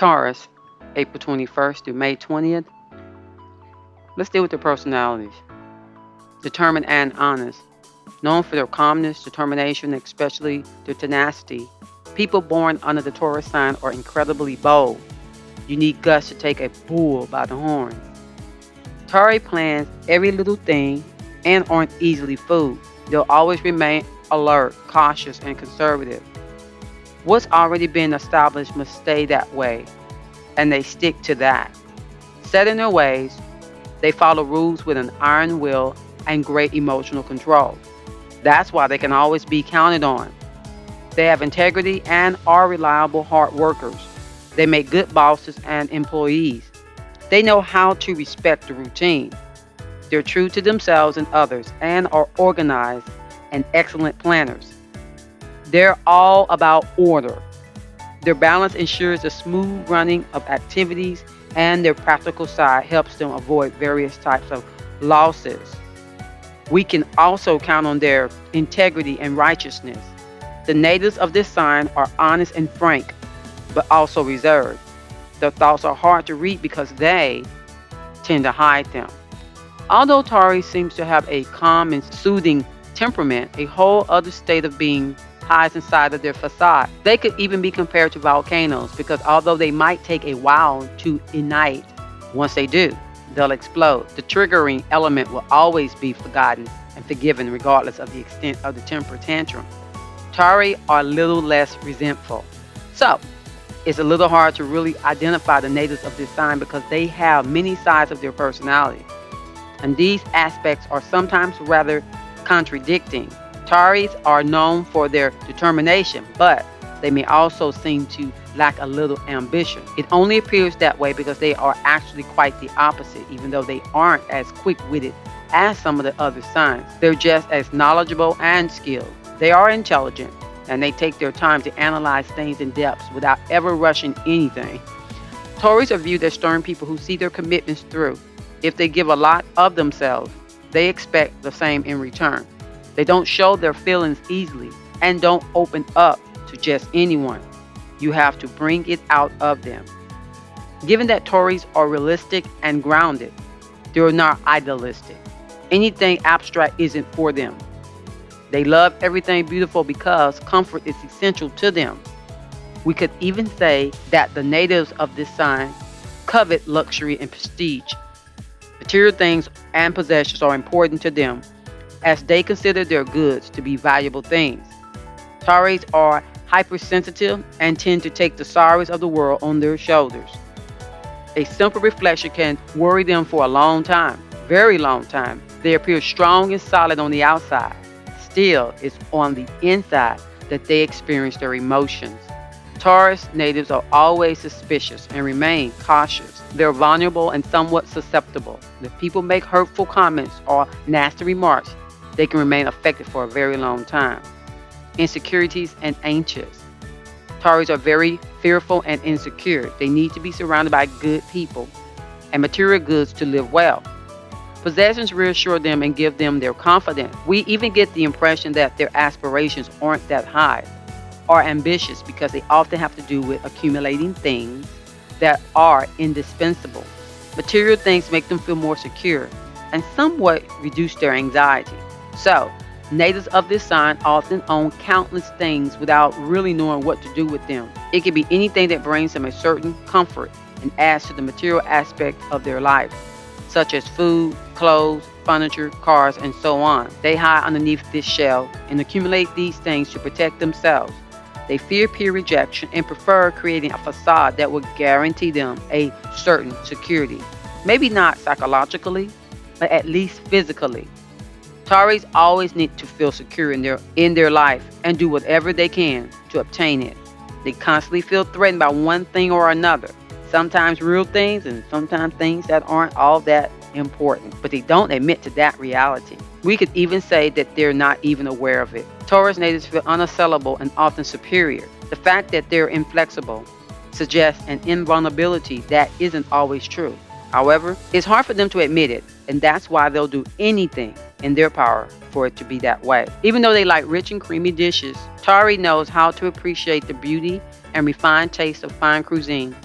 Taurus, April 21st through May 20th. Let's deal with their personalities. Determined and honest. Known for their calmness, determination, especially their tenacity. People born under the Taurus sign are incredibly bold. You need guts to take a bull by the horns. Tauri plans every little thing and aren't easily fooled. They'll always remain alert, cautious, and conservative. What's already been established must stay that way, and they stick to that. Set in their ways, they follow rules with an iron will and great emotional control. That's why they can always be counted on. They have integrity and are reliable hard workers. They make good bosses and employees. They know how to respect the routine. They're true to themselves and others and are organized and excellent planners. They're all about order. Their balance ensures the smooth running of activities, and their practical side helps them avoid various types of losses. We can also count on their integrity and righteousness. The natives of this sign are honest and frank, but also reserved. Their thoughts are hard to read because they tend to hide them. Although Taurus seems to have a calm and soothing temperament, a whole other state of being hides inside of their facade. They could even be compared to volcanoes because although they might take a while to ignite, once they do, they'll explode. The triggering element will always be forgotten and forgiven regardless of the extent of the temper tantrum. Tauri are a little less resentful. So, it's a little hard to really identify the natives of this sign because they have many sides of their personality. And these aspects are sometimes rather contradicting. Tauris are known for their determination, but they may also seem to lack a little ambition. It only appears that way because they are actually quite the opposite, even though they aren't as quick-witted as some of the other signs. They're just as knowledgeable and skilled. They are intelligent, and they take their time to analyze things in depth without ever rushing anything. Tauris are viewed as stern people who see their commitments through. If they give a lot of themselves, they expect the same in return. They don't show their feelings easily and don't open up to just anyone. You have to bring it out of them. Given that Tauris are realistic and grounded, they're not idealistic. Anything abstract isn't for them. They love everything beautiful because comfort is essential to them. We could even say that the natives of this sign covet luxury and prestige. Material things and possessions are important to them as they consider their goods to be valuable things. Tauris are hypersensitive and tend to take the sorrows of the world on their shoulders. A simple reflection can worry them for a long time, very long time. They appear strong and solid on the outside. Still, it's on the inside that they experience their emotions. Taurus natives are always suspicious and remain cautious. They're vulnerable and somewhat susceptible. If people make hurtful comments or nasty remarks, they can remain affected for a very long time. Insecurities and anxious. Taurus are very fearful and insecure. They need to be surrounded by good people and material goods to live well. Possessions reassure them and give them their confidence. We even get the impression that their aspirations aren't that high or ambitious because they often have to do with accumulating things that are indispensable. Material things make them feel more secure and somewhat reduce their anxiety. So, natives of this sign often own countless things without really knowing what to do with them. It can be anything that brings them a certain comfort and adds to the material aspect of their life, such as food, clothes, furniture, cars, and so on. They hide underneath this shell and accumulate these things to protect themselves. They fear peer rejection and prefer creating a facade that will guarantee them a certain security. Maybe not psychologically, but at least physically. Tauris always need to feel secure in their life and do whatever they can to obtain it. They constantly feel threatened by one thing or another. Sometimes real things and sometimes things that aren't all that important, but they don't admit to that reality. We could even say that they're not even aware of it. Taurus natives feel unassailable and often superior. The fact that they're inflexible suggests an invulnerability that isn't always true. However, it's hard for them to admit it, and that's why they'll do anything in their power for it to be that way. Even though they like rich and creamy dishes, Tauri knows how to appreciate the beauty and refined taste of fine cuisine.